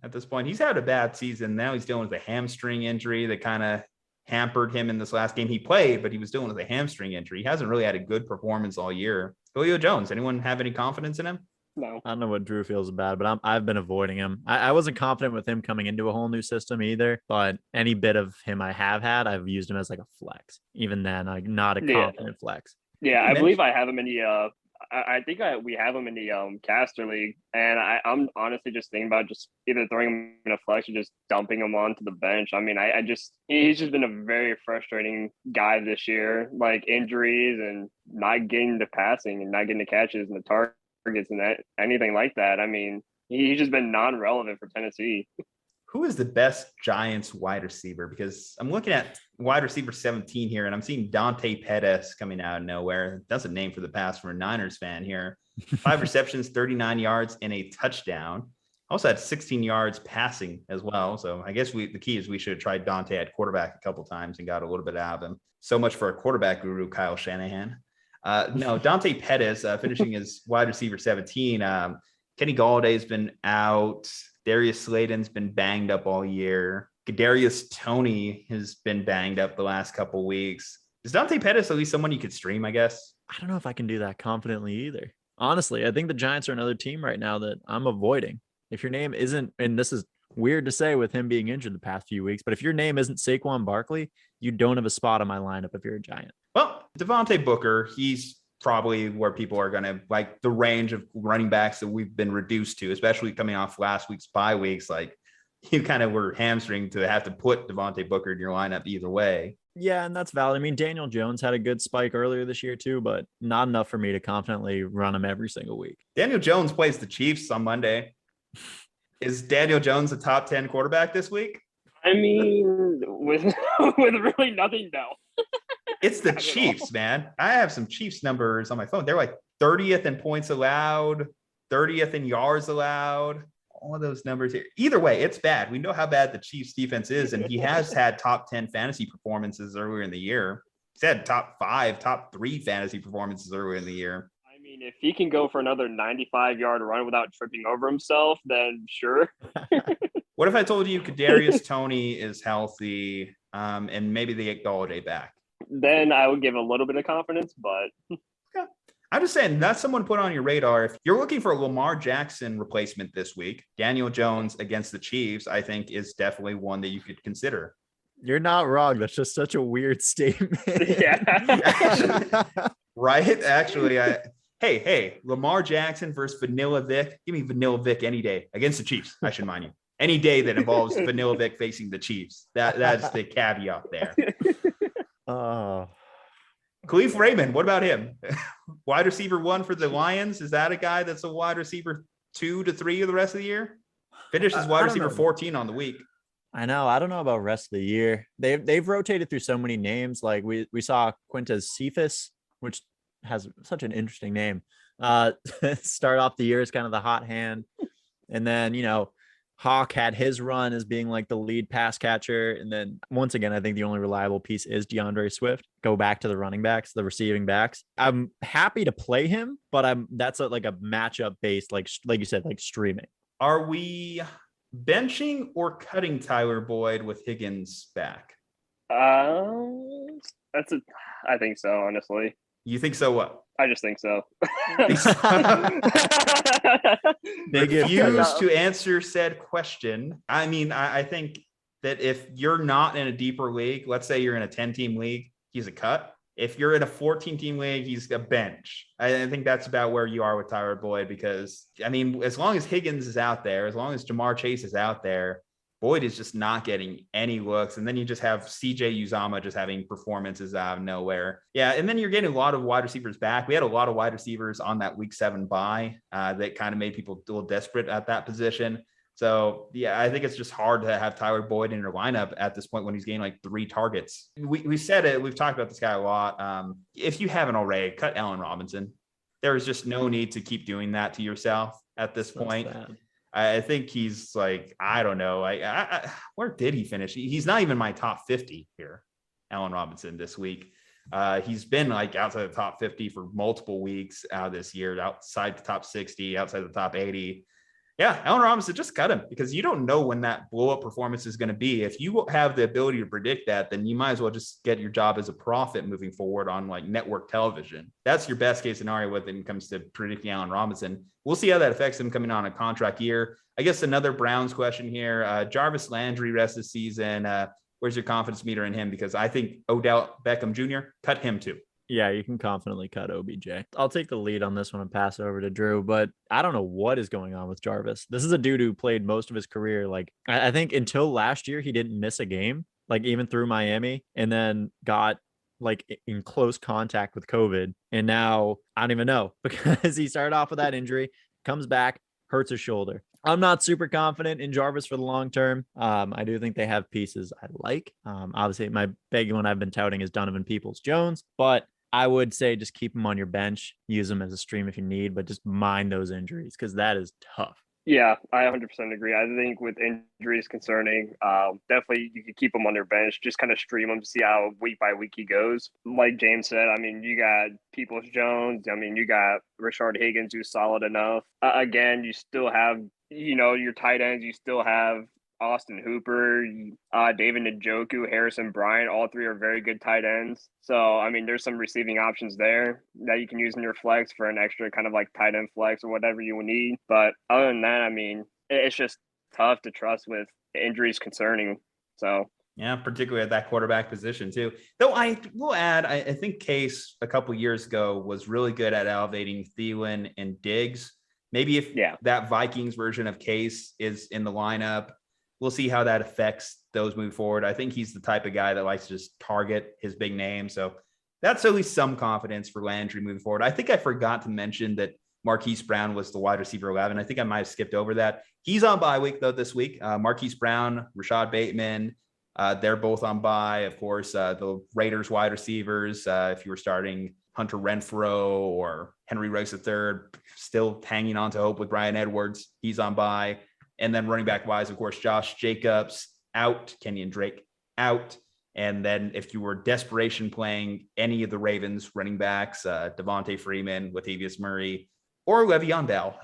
at this point? He's had a bad season. Now he's dealing with a hamstring injury that kind of hampered him in this last game. He played, but he was dealing with a hamstring injury. He hasn't really had a good performance all year. Julio Jones, anyone have any confidence in him? No. I don't know what Drew feels about, but I've been avoiding him. I wasn't confident with him coming into a whole new system either, but any bit of him I have had, I've used him as like a flex. Even then, like not a confident flex. Yeah, I believe I have him in the I think we have him in the caster league, and I'm honestly just thinking about just either throwing him in a flex or just dumping him onto the bench. I mean, he's just been a very frustrating guy this year, like injuries and not getting the passing and not getting the catches and the targets and anything like that. I mean, he's just been non-relevant for Tennessee. Who is the best Giants wide receiver? Because I'm looking at wide receiver 17 here, and I'm seeing Dante Pettis coming out of nowhere. That's a name for the past from a Niners fan here. 5 receptions, 39 yards, and a touchdown. Also had 16 yards passing as well. So I guess the key is we should have tried Dante at quarterback a couple times and got a little bit out of him. So much for a quarterback guru, Kyle Shanahan. No, Dante Pettis finishing as wide receiver 17. Kenny Galladay's been out. Darius Slayton's been banged up all year. Kadarius Toney has been banged up the last couple weeks. Is Dante Pettis at least someone you could stream, I guess? I don't know if I can do that confidently either. Honestly, I think the Giants are another team right now that I'm avoiding. If your name isn't, and this is weird to say with him being injured the past few weeks, but if your name isn't Saquon Barkley, you don't have a spot on my lineup if you're a Giant. Well, Devontae Booker, he's probably where people are going to like the range of running backs that we've been reduced to, especially coming off last week's bye weeks. Like you kind of were hamstringed to have to put Devontae Booker in your lineup either way. Yeah, and that's valid. I mean, Daniel Jones had a good spike earlier this year too, but not enough for me to confidently run him every single week. Daniel Jones plays the Chiefs on Monday. Is Daniel Jones a top 10 quarterback this week? I mean, with really nothing, no. It's the Chiefs, man. I have some Chiefs numbers on my phone. They're like 30th in points allowed, 30th in yards allowed. All of those numbers here. Either way, it's bad. We know how bad the Chiefs defense is, and he has had top 10 fantasy performances earlier in the year. He's had top 5, top 3 fantasy performances earlier in the year. I mean, if he can go for another 95-yard run without tripping over himself, then sure. What if I told you Kadarius Toney is healthy and maybe they get Galladay back? Then I would give a little bit of confidence, but yeah. I'm just saying that's someone put on your radar. If you're looking for a Lamar Jackson replacement this week, Daniel Jones against the Chiefs, I think is definitely one that you could consider. You're not wrong. That's just such a weird statement. Yeah. Right? Actually, hey, Lamar Jackson versus Vanilla Vic. Give me Vanilla Vic any day against the Chiefs. I should mind you. Any day that involves Vanilla Vic facing the Chiefs. That's the caveat there. Khalif Raymond, what about him? Wide receiver 1 for the Lions. Is that a guy that's a wide receiver 2 to 3 of the rest of the year? Finished as wide receiver 14 on the week. I know. I don't know about rest of the year. They've rotated through so many names. Like we saw Quintez Cephas, which has such an interesting name. Start off the year as kind of the hot hand. And then, Hawk had his run as being like the lead pass catcher. And then once again, I think the only reliable piece is DeAndre Swift. Go back to the running backs, the receiving backs. I'm happy to play him, but that's like a matchup based, like you said, like streaming. Are we benching or cutting Tyler Boyd with Higgins back? I think so, honestly. You think so? What? I just think so. Refuse to answer said question. I mean, I think that if you're not in a deeper league, let's say you're in a 10-team league, he's a cut. If you're in a 14-team league, he's a bench. I think that's about where you are with Tyler Boyd because, I mean, as long as Higgins is out there, as long as Jamar Chase is out there, Boyd is just not getting any looks. And then you just have CJ Uzama just having performances out of nowhere. Yeah. And then you're getting a lot of wide receivers back. We had a lot of wide receivers on that week 7 bye that kind of made people a little desperate at that position. So yeah, I think it's just hard to have Tyler Boyd in your lineup at this point when he's getting like 3 targets. We said it, we've talked about this guy a lot. If you haven't already, cut Allen Robinson. There is just no need to keep doing that to yourself at this point. I think he's like, I don't know. Where did he finish? He's not even my top 50 here, Allen Robinson this week. He's been like outside the top 50 for multiple weeks out this year, outside the top 60, outside the top 80. Yeah, Allen Robinson, just cut him because you don't know when that blow-up performance is going to be. If you have the ability to predict that, then you might as well just get your job as a prophet moving forward on like network television. That's your best case scenario when it comes to predicting Allen Robinson. We'll see how that affects him coming on a contract year. I guess another Browns question here. Jarvis Landry rest of the season. Where's your confidence meter in him? Because I think Odell Beckham Jr., cut him too. Yeah, you can confidently cut OBJ. I'll take the lead on this one and pass it over to Drew, but I don't know what is going on with Jarvis. This is a dude who played most of his career. Like, I think until last year, he didn't miss a game, like even through Miami, and then got like in close contact with COVID. And now I don't even know because he started off with that injury, comes back, hurts his shoulder. I'm not super confident in Jarvis for the long term. I do think they have pieces I like. Obviously, my big one I've been touting is Donovan Peoples-Jones, but I would say just keep him on your bench, use him as a stream if you need, but just mind those injuries because that is tough. Yeah, I 100% agree. I think with injuries concerning, definitely you could keep him on their bench, just kind of stream him to see how week by week he goes. Like James said, I mean, you got Peoples-Jones. I mean, you got Rashard Higgins, who's solid enough. Again, you still have, your tight ends. You still have Austin Hooper, David Njoku, Harrison Bryant. All three are very good tight ends. So, I mean, there's some receiving options there that you can use in your flex for an extra kind of like tight end flex or whatever you would need. But other than that, I mean, it's just tough to trust with injuries concerning. So, yeah, particularly at that quarterback position too. Though I will add, I think Case a couple years ago was really good at elevating Thielen and Diggs. Maybe if that Vikings version of Case is in the lineup, we'll see how that affects those moving forward. I think he's the type of guy that likes to just target his big name. So that's at least some confidence for Landry moving forward. I think I forgot to mention that Marquise Brown was the wide receiver 11. I think I might have skipped over that. He's on bye week though this week. Marquise Brown, Rashad Bateman, they're both on bye. Of course, the Raiders wide receivers, if you were starting Hunter Renfrow or Henry Ruggs III, still hanging on to hope with Bryan Edwards. He's on bye. And then running back wise, of course, Josh Jacobs out, Kenyon Drake out. And then if you were desperation playing any of the Ravens running backs, Devontae Freeman, Latavius Murray, or Le'Veon Bell,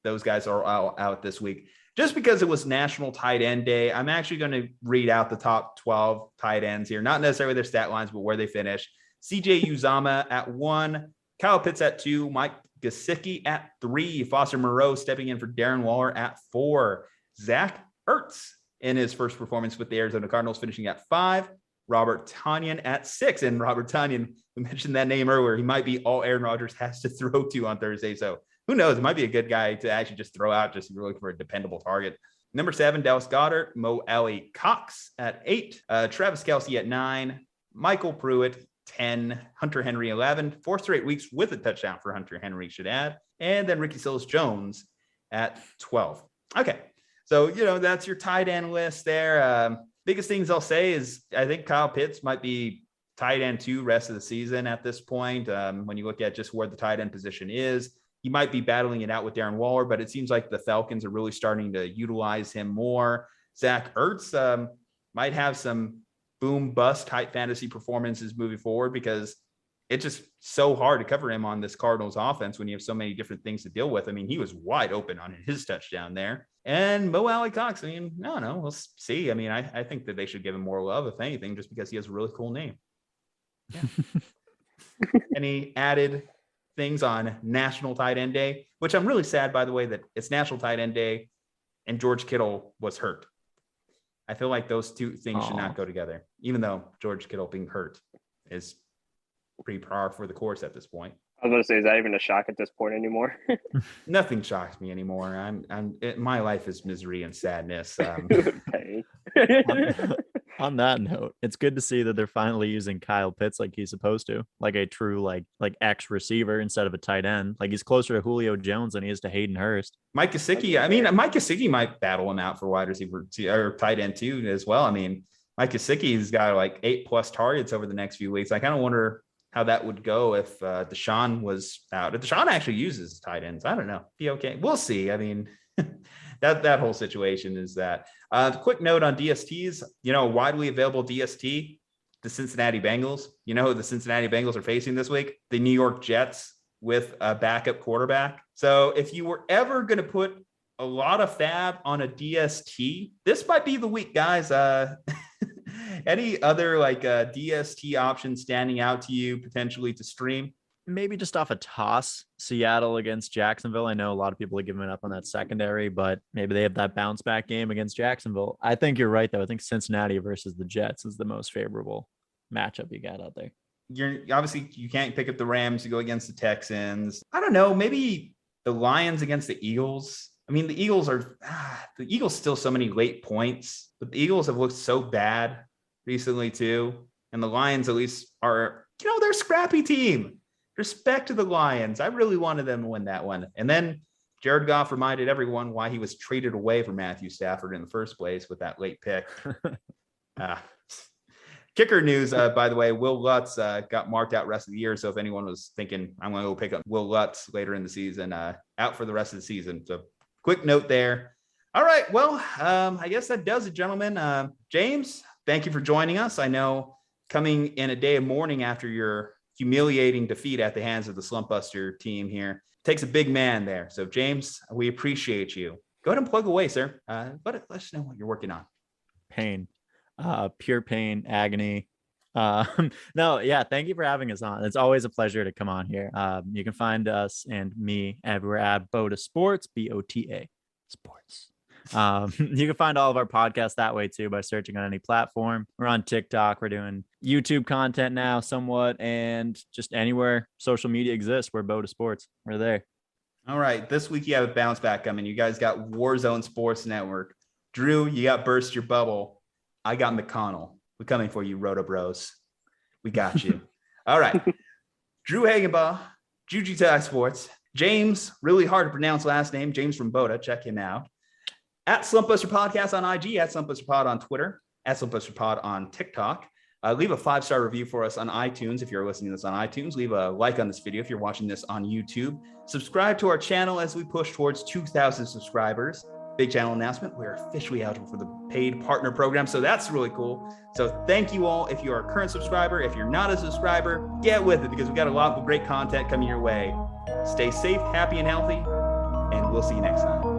those guys are all out this week. Just because it was National Tight End Day, I'm actually going to read out the top 12 tight ends here. Not necessarily their stat lines, but where they finish. CJ Uzomah at 1, Kyle Pitts at 2, Mike Gesicki at 3, Foster Moreau stepping in for Darren Waller at 4, Zach Ertz in his first performance with the Arizona Cardinals finishing at 5, Robert Tonyan at 6. And Robert Tonyan, we mentioned that name earlier. He might be all Aaron Rodgers has to throw to on Thursday. So who knows? It might be a good guy to actually just throw out just if you're looking for a dependable target. Number 7, Dallas Goedert, Mo Alley Cox at 8, Travis Kelce at 9, Michael Pruitt 10, Hunter Henry 11, 4 straight weeks with a touchdown for Hunter Henry, should add. And then Ricky Seals-Jones at 12. Okay. So, that's your tight end list there. Biggest things I'll say is I think Kyle Pitts might be tight end 2 rest of the season at this point. When you look at just where the tight end position is, he might be battling it out with Darren Waller, but it seems like the Falcons are really starting to utilize him more. Zach Ertz might have some boom bust type fantasy performances moving forward because it's just so hard to cover him on this Cardinals offense when you have so many different things to deal with. I mean, he was wide open on his touchdown there. And Mo Alley Cox, I mean, no, we'll see. I mean, I think that they should give him more love, if anything, just because he has a really cool name. Yeah. Any added things on National Tight End Day, which I'm really sad, by the way, that it's National Tight End Day and George Kittle was hurt. I feel like those two things should not go together, even though George Kittle being hurt is pretty par for the course at this point. I was going to say, is that even a shock at this point anymore? Nothing shocks me anymore. My life is misery and sadness. On that note, it's good to see that they're finally using Kyle Pitts like he's supposed to, like a true like X receiver instead of a tight end. Like he's closer to Julio Jones than he is to Hayden Hurst. Mike Gesicki, Mike Gesicki might battle him out for wide receiver or tight end too as well. I mean, Mike Gesicki's got like 8+ targets over the next few weeks. I kind of wonder how that would go if Deshaun was out. If Deshaun actually uses tight ends, I don't know. Be okay. We'll see. I mean, that whole situation is that. Quick note on DSTs, widely available DST, the Cincinnati Bengals. You know who the Cincinnati Bengals are facing this week? The New York Jets with a backup quarterback. So if you were ever going to put a lot of fab on a DST, this might be the week, guys. Any other like DST options standing out to you potentially to stream? Maybe just off a toss, Seattle against Jacksonville. I know a lot of people are giving up on that secondary, but maybe they have that bounce back game against Jacksonville. I think you're right, though. I think Cincinnati versus the Jets is the most favorable matchup you got out there. You're obviously, you can't pick up the Rams to go against the Texans. I don't know, maybe the Lions against the Eagles. I mean, the Eagles still so many late points, but the Eagles have looked so bad recently too. And the Lions at least are, they're a scrappy team. Respect to the Lions. I really wanted them to win that one. And then Jared Goff reminded everyone why he was traded away from Matthew Stafford in the first place with that late pick. Kicker news, by the way, Will Lutz got marked out rest of the year. So if anyone was thinking, I'm going to go pick up Will Lutz later in the season, out for the rest of the season. So quick note there. All right. Well, I guess that does it, gentlemen. James, thank you for joining us. I know coming in a day of mourning after your humiliating defeat at the hands of the Slumpbuster team here takes a big man there. So James, we appreciate you. Go ahead and plug away, sir. But let us know what you're working on. Pain, pure pain, agony. No, yeah. Thank you for having us on. It's always a pleasure to come on here. You can find us and me everywhere at Bota Sports, BOTA Sports. You can find all of our podcasts that way too by searching on any platform. We're on TikTok. We're doing YouTube content now somewhat, and just anywhere social media exists, we're Bota Sports. We're there. All right. This week you have a bounce back coming. You guys got Warzone Sports Network. Drew, you got Burst Your Bubble. I got McConnell. We're coming for you, Roto Bros. We got you. All right. Drew Hagenbaugh, Juji Sports. James, really hard to pronounce last name. James from Bota. Check him out. At Slumpbuster Podcast on IG, at Slumpbuster Pod on Twitter, at Slumpbuster Pod on TikTok. Leave a 5-star review for us on iTunes if you're listening to this on iTunes. Leave a like on this video if you're watching this on YouTube. Subscribe to our channel as we push towards 2,000 subscribers. Big channel announcement. We're officially eligible for the paid partner program, so that's really cool. So thank you all. If you're a current subscriber, if you're not a subscriber, get with it because we've got a lot of great content coming your way. Stay safe, happy, and healthy, and we'll see you next time.